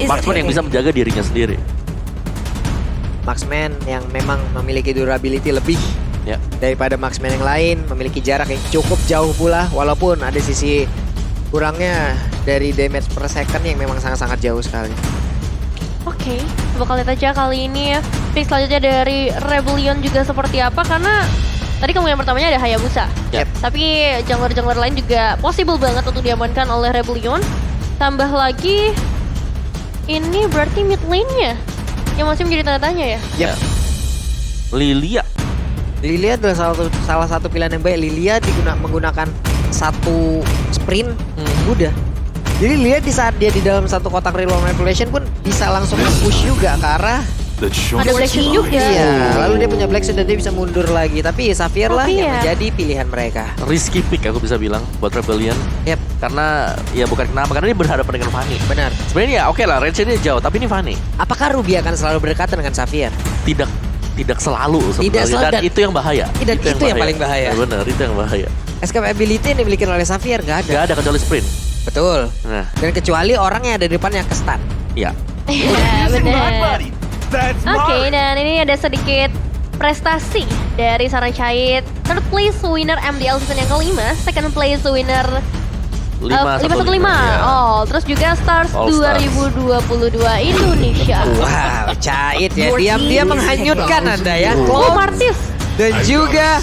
marksman yang bisa menjaga dirinya sendiri. Marksman yang memang memiliki durability lebih Ya. daripada marksman yang lain, memiliki jarak yang cukup jauh pula, walaupun ada sisi kurangnya dari damage per second yang memang sangat-sangat jauh sekali. Oke, bakal lihat aja kali ini pick selanjutnya dari Rebellion juga seperti apa, karena tadi kemungkinan pertamanya ada Hayabusa. Yep. Tapi jungler-jungler lain juga possible banget untuk diamankan oleh Rebellion. Tambah lagi ini berarti mid lane-nya yang masih menjadi tanda tanya ya. Ya. Lilia. Lilia adalah salah satu pilihan yang baik. Lilia menggunakan satu sprint, udah. Jadi lihat di saat dia di dalam satu kotak real manipulation pun bisa langsung push juga ke arah. Ada Black Shield juga. Iya, lalu dia punya Black Shield dan dia bisa mundur lagi. Tapi Xavier lah yang menjadi pilihan mereka. Risky pick aku bisa bilang buat Rebellion. Yep. Karena ya bukan kenapa, karena dia berhadapan dengan Fanny. Benar. Sebenarnya ya oke lah, range-nya jauh, tapi ini Fanny. Apakah Ruby akan selalu berdekatan dengan Xavier? Tidak selalu sebenarnya. selalu, Dan dan itu yang bahaya. itu yang paling bahaya. Ya, benar, itu yang bahaya. Escape ability yang dimiliki oleh Xavier nggak ada. Gak ada kecuali sprint. Betul. Nah, Dan kecuali orang yang ada di depannya ke stun. ya. Iya, benar. Oke, dan ini ada sedikit prestasi dari Saranchait. Third place winner MDL season yang kelima, second place winner 515. Ya. Oh, terus juga Stars All Stars. 2022 Indonesia. Wow, Cait ya, diam-diam menghanyutkan Anda ya. Oh, Martis. Dan juga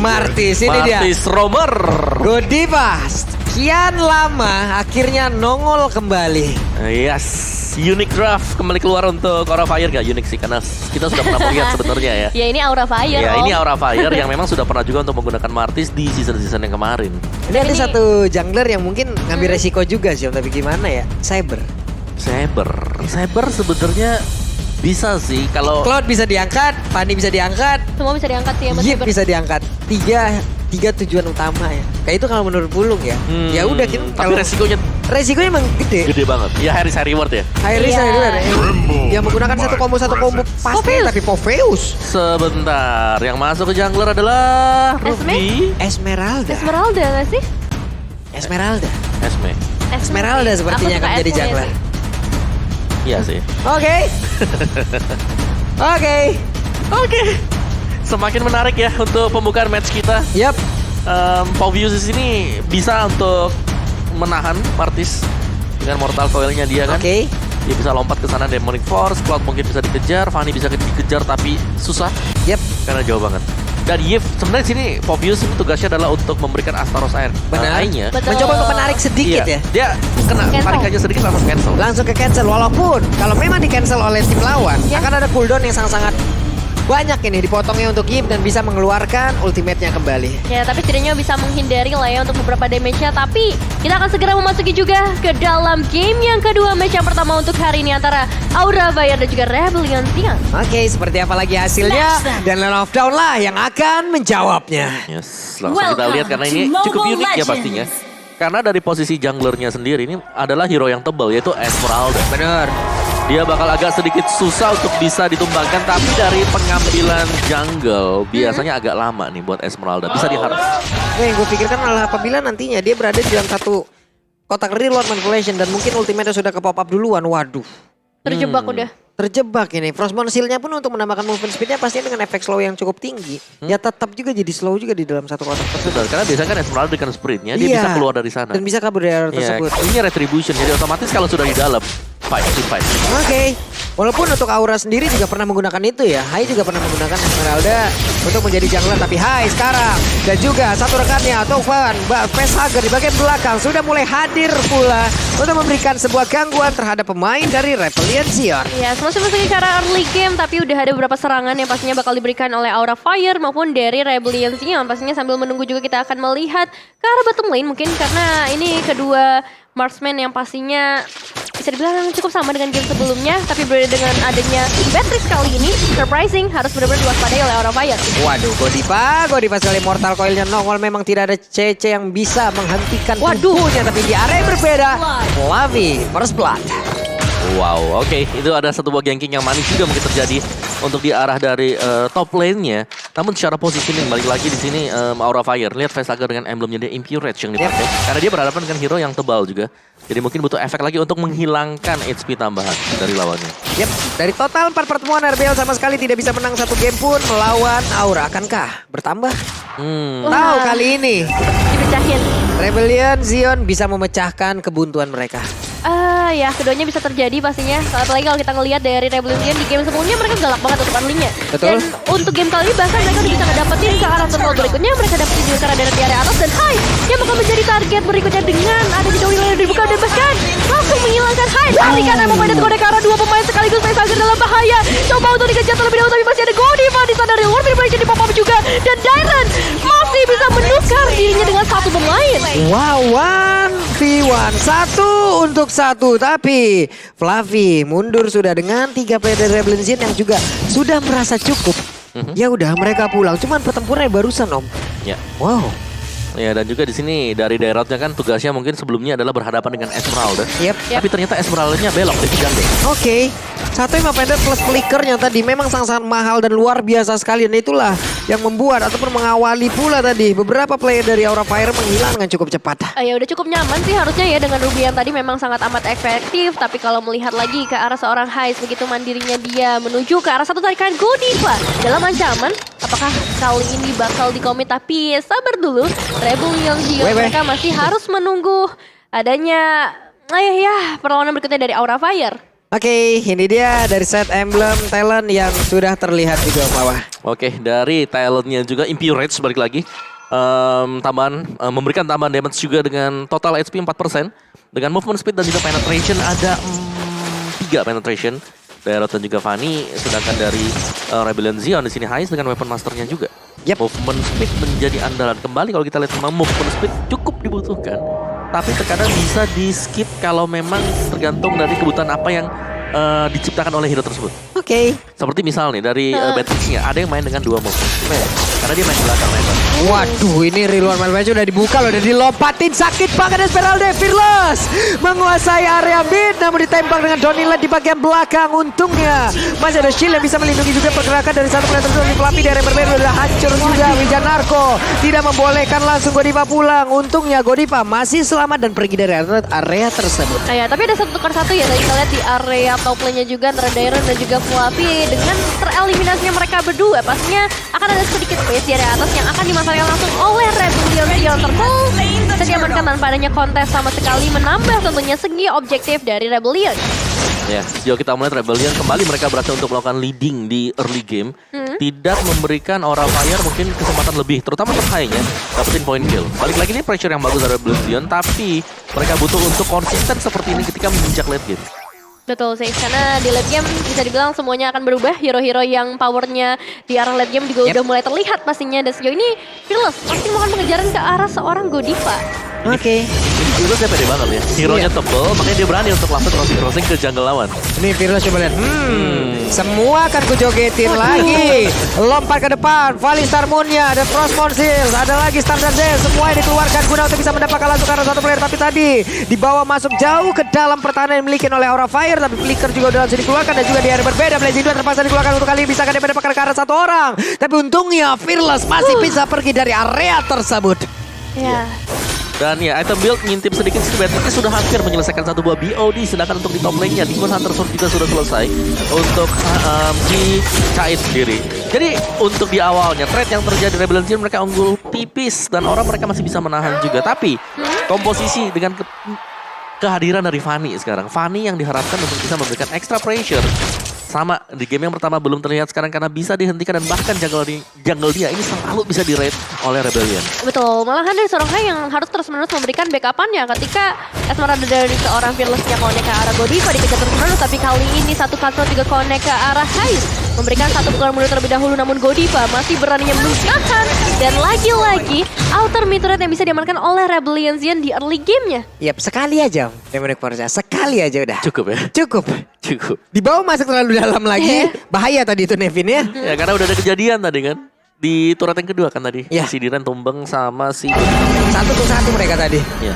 Martis, ini dia. Martis Romer. Godiva, sekian lama akhirnya nongol kembali. Yes. Unique draft kembali keluar untuk Aura Fire. Gak unik sih, karena kita sudah pernah melihat sebenarnya ya. Ya ini Aura Fire. Ya Om. ini Aura Fire yang memang sudah pernah juga untuk menggunakan Martis di season-season yang kemarin. Ini ada satu jungler yang mungkin ngambil resiko juga sih, tapi gimana ya? Saber sebenarnya bisa sih kalau Cloud bisa diangkat, Fanny bisa diangkat, Semua bisa diangkat sih ya, Mas Yip Saber. bisa diangkat. Tiga tujuan utama ya. Kayak itu kalau menurut Pulung ya. Ya udah kita tapi resikonya emang gede. gede banget. Ya Harry reward ya. High risk, Iya. high reward. Yang menggunakan satu combo pasti, Popheus. tapi Popheus. Sebentar, yang masuk ke jungler adalah Ruby. Esmeralda. Nggak sih? Esmeralda. Esme. Esmeralda Aku sepertinya suka akan jadi Esme jungler. sih. Iya sih. Oke. Oke. Semakin menarik ya untuk pembukaan match kita. Yap. Popheus di sini bisa untuk menahan Martis dengan mortal coil-nya dia kan. Oke. Dia bisa lompat ke sana Demonic Force, Cloud mungkin bisa dikejar, Fanny bisa dikejar tapi susah Yap. karena jauh banget. Dan Yip sebenarnya sini Popheus ini tugasnya adalah untuk memberikan Astaros air. Benar. Airnya. Betul. Mencoba untuk menarik sedikit ya. Dia kena Cancel. tarik aja sedikit langsung cancel. Langsung ke cancel. Walaupun kalau memang di cancel oleh tim lawan, Ya. akan ada cooldown yang sangat-sangat banyak ini dipotongnya untuk Yip dan bisa mengeluarkan ultimate-nya kembali. Ya, tapi setidaknya bisa menghindari lah ya untuk beberapa damage-nya. Tapi kita akan segera memasuki juga ke dalam game yang kedua, match yang pertama untuk hari ini antara Aura Fire dan juga Rebellion Sion. Oke, seperti apa lagi hasilnya? Dan Land of Dawn lah yang akan menjawabnya. Yes, langsung kita lihat karena ini cukup unik ya pastinya. Karena dari posisi junglernya sendiri ini adalah hero yang tebal yaitu Esmeralda. Bener. Dia bakal agak sedikit susah untuk bisa ditumbangkan, tapi dari pengambilan jungle biasanya agak lama nih buat Esmeralda. Bisa diharap. Nah, yang gue pikirkan adalah apabila nantinya dia berada di dalam satu kotak reload manipulation dan mungkin ultimate sudah ke pop up duluan. Waduh. Terjebak udah. Terjebak ini. Frostmourne Seal-nya pun untuk menambahkan movement speed-nya pastinya dengan efek slow yang cukup tinggi. Ya tetap juga jadi slow juga di dalam satu kotak tersebut. Betul, karena biasanya kan Esmeralda dengan sprintnya dia Iya. bisa keluar dari sana. Dan bisa kabur dari area Iya, tersebut. ini retribution, jadi otomatis kalau sudah di dalam fight. Oke. Walaupun untuk Aura sendiri juga pernah menggunakan itu ya. Hai juga pernah menggunakan Esmeralda untuk menjadi jungler. Tapi Hai sekarang. Dan juga satu rekannya Tovan, Facehugger di bagian belakang sudah mulai hadir pula untuk memberikan sebuah gangguan terhadap pemain dari Rebellion Sion. Ya, masih memasuki cara early game, tapi udah ada beberapa serangan yang pastinya bakal diberikan oleh Aura Fire maupun dari Rebellion Sion. Pastinya sambil menunggu juga kita akan melihat ke arah bottom lane mungkin, karena ini kedua marksman yang pastinya bisa dibilang cukup sama dengan game sebelumnya, tapi berbeda dengan adanya Beatrix kali ini. Surprising, harus benar-benar diwaspadai oleh Aura Fire. Waduh, Godiva sekali mortal coilnya nongol, memang tidak ada CC yang bisa menghentikan Waduh. tubuhnya, tapi di area yang berbeda, Lavi, First Blood. Wow, oke. Itu ada satu buah ganking yang manis juga mungkin terjadi untuk di arah dari top lane-nya. Namun secara positioning balik lagi di sini Aura Fire. Lihat Facehugger dengan emblemnya dia Impurage yang dipakai. Karena dia berhadapan dengan hero yang tebal juga. Jadi mungkin butuh efek lagi untuk menghilangkan HP tambahan dari lawannya. Yep, dari total 4 pertemuan RBL sama sekali tidak bisa menang satu game pun melawan Aura. Akankah bertambah? Tahu kali ini Dipecahin. Rebellion Zion bisa memecahkan kebuntuan mereka. Ya keduanya bisa terjadi pastinya. Apalagi kalau kita ngelihat dari Rebellion di game sebelumnya mereka galak banget untuk early-nya. Betul. Dan untuk game kali ini bahkan mereka udah bisa ngedapetin ke arah control berikutnya. Mereka dapetin juga karena dari area atas dan Hai yang bakal menjadi target berikutnya dengan ada di wilayah yang dibuka dan bahkan langsung menghilangkan Hai. Tarikan yang pemain kode ke arah dua pemain sekaligus Facehugger dalam bahaya. Coba untuk dikejar terlebih dahulu tapi masih ada Godiva di sana. Dari luar Vibration di pop-up juga dan Dairon masih bisa menukar dirinya dengan satu pemain. Wow, 1v1 satu untuk satu. Tapi Fluffy mundur sudah dengan 3 player dari Rebellion Zion yang juga sudah merasa cukup. Ya udah mereka pulang. Cuman pertempurannya barusan Om. Ya. Wow. Ya dan juga di sini dari Dairotnya kan tugasnya mungkin sebelumnya adalah berhadapan dengan Esmeralda. Yep. Tapi ternyata Esmeraldanya belok di jungle. Oke. 1 pendek plus flickernya tadi memang sangat-sangat mahal dan luar biasa sekali. Dan itulah yang membuat ataupun mengawali pula tadi beberapa player dari Aura Fire menghilang dengan cukup cepat. Ya udah cukup nyaman sih harusnya ya dengan Ruby yang tadi memang sangat amat efektif. Tapi kalau melihat lagi ke arah seorang Hais begitu mandirinya dia menuju ke arah satu tarikan Godiva dalam ancaman. Apakah kali ini bakal dikomit? Tapi sabar dulu. Rebellion Zion mereka masih harus menunggu adanya perlawanan berikutnya dari Aura Fire. Oke, ini dia dari set emblem talent yang sudah terlihat di bawah. Oke, dari talentnya juga Impurage balik lagi. Memberikan tambahan damage juga dengan total HP 4%. Dengan movement speed dan juga penetration ada 3 penetration. Dairot dan juga Fanny, sedangkan dari Rebellion Zion di sini Hais dengan weapon masternya juga. Yep. Movement speed menjadi andalan kembali kalau kita lihat memang movement speed cukup dibutuhkan. Tapi terkadang bisa di skip kalau memang tergantung dari kebutuhan apa yang diciptakan oleh hero tersebut. Oke. Seperti misal nih dari Batrix-nya ada yang main dengan 2 move. Karena dia main belakang lebar. Waduh, ini reload match udah dibuka loh, udah dilompatin sakit banget Esmeralda. Fearless menguasai area mid namun ditembak dengan Donila di bagian belakang. Untungnya masih ada shield yang bisa melindungi juga pergerakan dari satu player tersebut. Pelapis dari berbeda udah hancur juga. Wijanarko tidak membolehkan langsung Godiva pulang. Untungnya Godiva masih selamat dan pergi dari area tersebut. Ya, tapi ada 1-1 ya tadi kita lihat di area top lane-nya juga antara Dairon dan juga Fluffy. Dengan tereliminasinya mereka berdua pastinya akan ada sedikit space di area atas yang akan dimanfaatkan langsung oleh Rebellion Zion. Bisa diamankan tanpa adanya kontes sama sekali, menambah tentunya segi objektif dari Rebellion. Ya, sejauh kita melihat Rebellion kembali mereka berhasil untuk melakukan leading di early game. Tidak memberikan Aura Fire mungkin kesempatan lebih, terutama untuk High-nya dapetin point kill. Balik lagi ini pressure yang bagus dari Rebellion, tapi mereka butuh untuk konsisten seperti ini ketika menginjak late game. Betul sih, karena di late game bisa dibilang semuanya akan berubah. Hero-hero yang powernya di arah late game juga udah mulai terlihat pastinya. Dan sejauh ini Fearless masih melakukan pengejaran ke arah seorang Godiva. Oke. Ini Fearless dia pede banget ya. Hero-nya tebel, makanya dia berani untuk langsung crossing ke jungle lawan. Ini Fearless coba lihat. Semua akan kujogetin lagi. Lompat ke depan. Valistar Moon-nya. Ada Frostmourne Shield. Ada lagi Standard Death. Semua yang dikeluarkan guna untuk bisa mendapatkan langsung karena satu player. Tapi tadi dibawa masuk jauh ke dalam pertahanan yang dimiliki oleh Aura Fire. Tapi flicker juga udah langsung dikeluarkan. Dan juga di area berbeda. Blazing 2 terpaksa dikeluarkan untuk kali ini. Bisa dia mendapatkan ke arah satu orang. Tapi untungnya Fearless masih bisa pergi dari area tersebut. Ya. Dan ya, item build ngintip sedikit sih, Batrix sudah hampir menyelesaikan satu buah BOD. Sedangkan untuk di top lane-nya, Demon Hunter Sword juga sudah selesai untuk dicait sendiri. Jadi untuk di awalnya, trade yang terjadi Rebellion Zion mereka unggul tipis. Dan orang mereka masih bisa menahan juga. Tapi komposisi dengan kehadiran dari Fanny sekarang. Fanny yang diharapkan untuk bisa memberikan extra pressure. Sama di game yang pertama belum terlihat sekarang karena bisa dihentikan dan bahkan jungle dia ini selalu bisa di-raid oleh Rebellion. Betul, malahan dari seorang Hai yang harus terus-menerus memberikan backup-annya ketika Esmeralda dari seorang Fearless-nya connect ke arah Godiva dikejar terus-menerus, tapi kali ini satu cutthroat juga connect ke arah Hai. Memberikan satu pukulan mundur terlebih dahulu, namun Godiva masih beraninya menahan. Dan lagi-lagi outer mid turret yang bisa diamankan oleh Rebellion Zion di early game-nya. Yap, sekali aja Demonic Force. Sekali aja udah. Cukup ya? Cukup. Cukup. Di bawah masuk terlalu dalam lagi. Bahaya tadi itu Nevin ya. Ya karena udah ada kejadian tadi kan. Di turret yang kedua kan tadi. Ya. Si Diren tumbang sama si... 1-1 mereka tadi. Ya.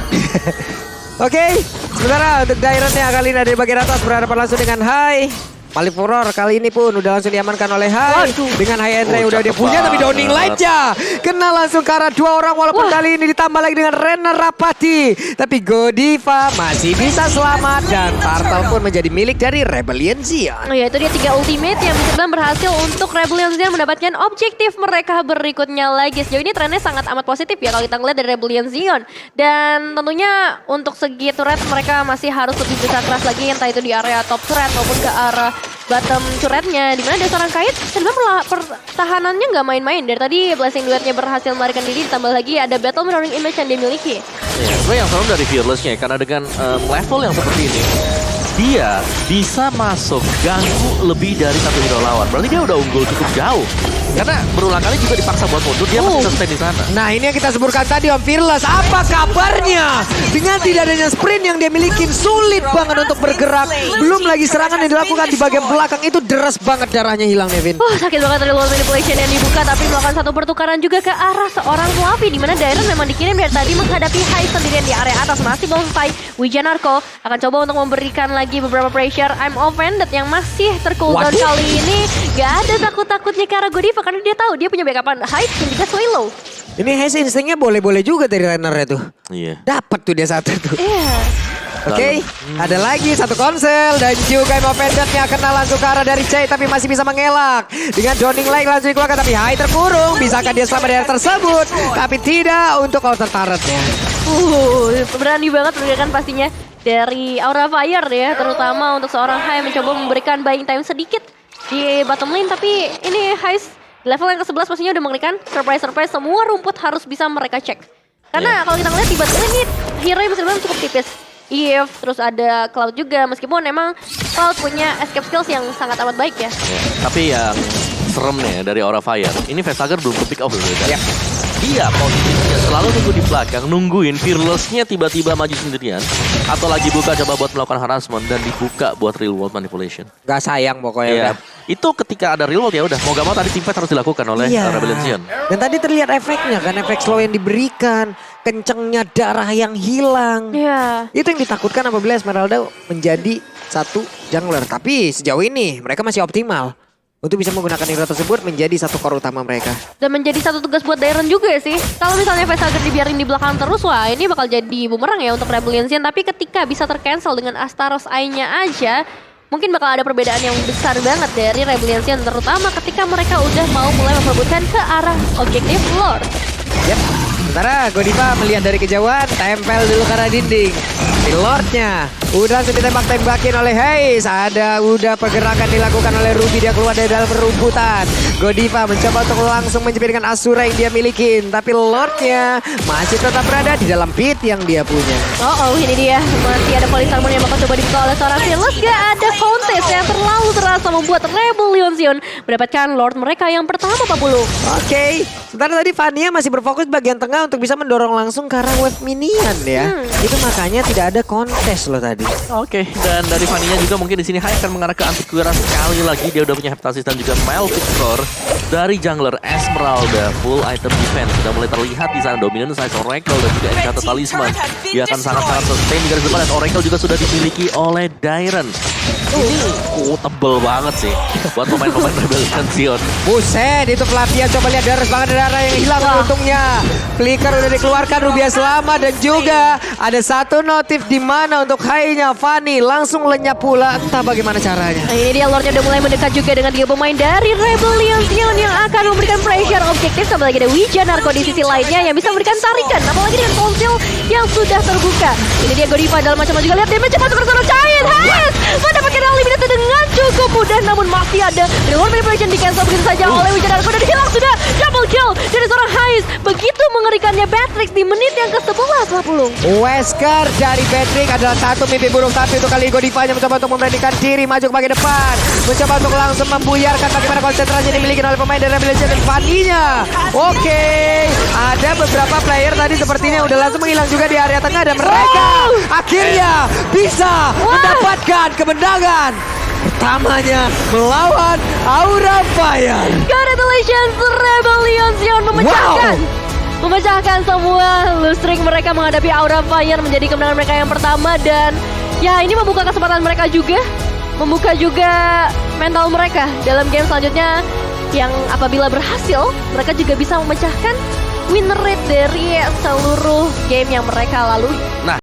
Oke, sementara untuk Dairon-nya kali ini ada di bagian atas berhadapan langsung dengan Hai. Paling Furor kali ini pun udah langsung diamankan oleh Hai. Dengan Hai Andre udah dia cakep punya, tapi banget. Downing Light-nya kena langsung ke arah 2 orang. Walaupun kali ini ditambah lagi dengan Renner Rapati. Tapi Godiva masih bisa selamat dan Turtle pun menjadi milik dari Rebellion Zion. Oh ya, itu dia 3 ultimate yang bisa dibilang berhasil untuk Rebellion Zion mendapatkan objektif mereka berikutnya lagi. Sejauh ini trennya sangat amat positif ya kalau kita ngeliat dari Rebellion Zion. Dan tentunya untuk segi turret mereka masih harus lebih bisa keras lagi, entah itu di area top turret maupun ke arah bottom turretnya, dimana ada seorang Kait dan pertahanannya nggak main-main. Dari tadi Blessing duetnya berhasil melarikan diri, ditambah lagi ada battle mirroring image yang dimiliki. Ya, gue yang serem dari Fearless-nya karena dengan level yang seperti ini dia bisa masuk ganggu lebih dari 1 hero lawan. Berarti dia udah unggul cukup jauh. Karena berulang kali juga dipaksa buat mundur, dia masih sustain di sana. Nah, ini yang kita sebutkan tadi Om Fearless. Apa kabarnya? Dengan tidak adanya sprint yang dia miliki, sulit banget untuk bergerak. Belum lagi serangan yang dilakukan di bagian belakang itu deras banget, darahnya hilang, Nevin. Sakit banget dari Lord Manipulation yang dibuka, tapi melakukan satu pertukaran juga ke arah seorang Fluffy, di mana Dairon memang dikirim dari tadi menghadapi Hai sendirian di area atas. Masih belum selesai. Wijanarko akan coba untuk memberikan lagi beberapa pressure. I'm offended yang masih tercooldown kali ini. Gak ada takut-takutnya ke arah Godiva karena dia tahu dia punya backupan Hyde dan juga Swallow. Ini Haze instingnya boleh-boleh juga dari runner-nya tuh. Iya. Dapat tuh dia satu tuh. Iya. Oke, ada lagi satu konsel dan juga Imo Pendant-nya kena langsung ke arah dari Chai tapi masih bisa mengelak. Dengan Downing Light langsung dikeluarkan tapi Hai terkurung. Bisakah dia selamat dari tersebut? Tapi tidak untuk counter turret-nya. Berani banget memberikan pastinya dari Aura Fire ya, terutama untuk seorang Hai mencoba memberikan buying time sedikit di bottom lane, tapi ini Hai level yang ke-11 pastinya udah mengerikan. Surprise, semua rumput harus bisa mereka cek. Karena kalau kita ngeliat di bottom lane ini hero yang bisa cukup tipis. Eve, terus ada Cloud juga, meskipun emang Cloud punya escape skills yang sangat amat baik ya. Tapi yang seremnya dari Aura Fire, ini Vestager belum ke pick off loh. Ya. Dia posisinya selalu nunggu di belakang, nungguin Fearless-nya tiba-tiba maju sendirian. Atau lagi buka coba buat melakukan harassment dan dibuka buat real world manipulation. Gak sayang pokoknya. Iya. Itu ketika ada real world ya udah, mau gak mau tadi teamfight harus dilakukan oleh Rebellion Zion. Dan tadi terlihat efeknya kan, efek slow yang diberikan, kencengnya darah yang hilang. Iya. Itu yang ditakutkan apabila Esmeralda menjadi satu jungler. Tapi sejauh ini mereka masih optimal untuk bisa menggunakan hero tersebut menjadi satu core utama mereka. Dan menjadi satu tugas buat Dairon juga sih. Kalau misalnya Vestager dibiarin di belakang terus, wah ini bakal jadi bumerang ya untuk Rebellion Zion. Tapi ketika bisa tercancel dengan Astaros Eye-nya aja, mungkin bakal ada perbedaan yang besar banget dari Rebellion Zion. Terutama ketika mereka udah mau mulai memperebutkan ke arah objektif Lord. Yap. Sementara Godiva melihat dari kejauhan, tempel dulu ke arah dinding. Si Lordnya udah langsung ditembak-tembakin oleh Haze. Udah pergerakan dilakukan oleh Ruby, dia keluar dari dalam rumputan. Godiva mencoba untuk langsung menjepitkan Asura yang dia miliki. Tapi Lordnya masih tetap berada di dalam pit yang dia punya. Ini dia. Masih ada Polisarmon yang bakal coba dibuka oleh seorang Fearless. Gak ada contest yang terlalu terasa membuat Rebellion Zion mendapatkan Lord mereka yang pertama, Pak Bulu. Oke. Sementara tadi Vania masih berfokus bagian tengah untuk bisa mendorong langsung ke arah wave minion ya. Itu makanya tidak ada kontes loh tadi. Oke, dan dari Vania juga mungkin di sini Hai akan mengarah ke Antiquera sekali lagi. Dia udah punya Heptasis dan juga Melted Core dari jungler Esmeralda. Full item defense sudah mulai terlihat di sana. Dominant Size Oracle dan juga Enchanted Talisman. Dia akan sangat-sangat sustain di garis depan dan Oracle juga sudah dimiliki oleh Dairon. Ini tebel banget sih buat pemain-pemain Rebellion Zion. Buset, itu Flavia coba lihat darah banget darah yang hilang untungnya. Flicker udah dikeluarkan, Rubia selamat dan juga ada satu notif di mana untuk Hai-nya Fanny langsung lenyap pula, entah bagaimana caranya. Nah, ini dia Lordnya udah mulai mendekat juga dengan 3 pemain dari Rebellion Zion yang akan memberikan pressure objektif. Tambah lagi ada Wijanarko di sisi lainnya yang bisa memberikan tarikan, apalagi dengan konsil yang sudah terbuka. Ini dia Godiva dalam macam-macam juga, lihat damage masuk ke sana Giant Hayes mendapatkan eliminator dengan cukup mudah, namun masih ada Reward Manipulation di cancel begitu saja oleh Wijanarko dan hilang sudah double kill dari seorang Hayes. Begitu mengerikannya Batrix di menit yang ke-11 lah Pulung. Wesker dari Patrick adalah satu mimpi buruk, tapi untuk kali Godivanya mencoba untuk memberanikan diri maju ke bagian depan, mencoba untuk langsung membuyarkan bagaimana konsentrasi yang dimiliki oleh pemain dari Rebellion dan Fanny-nya. Oke, ada beberapa player tadi sepertinya udah langsung menghilang juga di area tengah dan mereka akhirnya bisa mendapatkan kemenangan pertamanya melawan Aura Fire. Congratulations Rebellion Zion memecahkan semua losing mereka menghadapi Aura Fire menjadi kemenangan mereka yang pertama, dan ya ini membuka kesempatan mereka juga membuka juga mental mereka dalam game selanjutnya yang apabila berhasil mereka juga bisa memecahkan win rate dari seluruh game yang mereka lalui. Nah,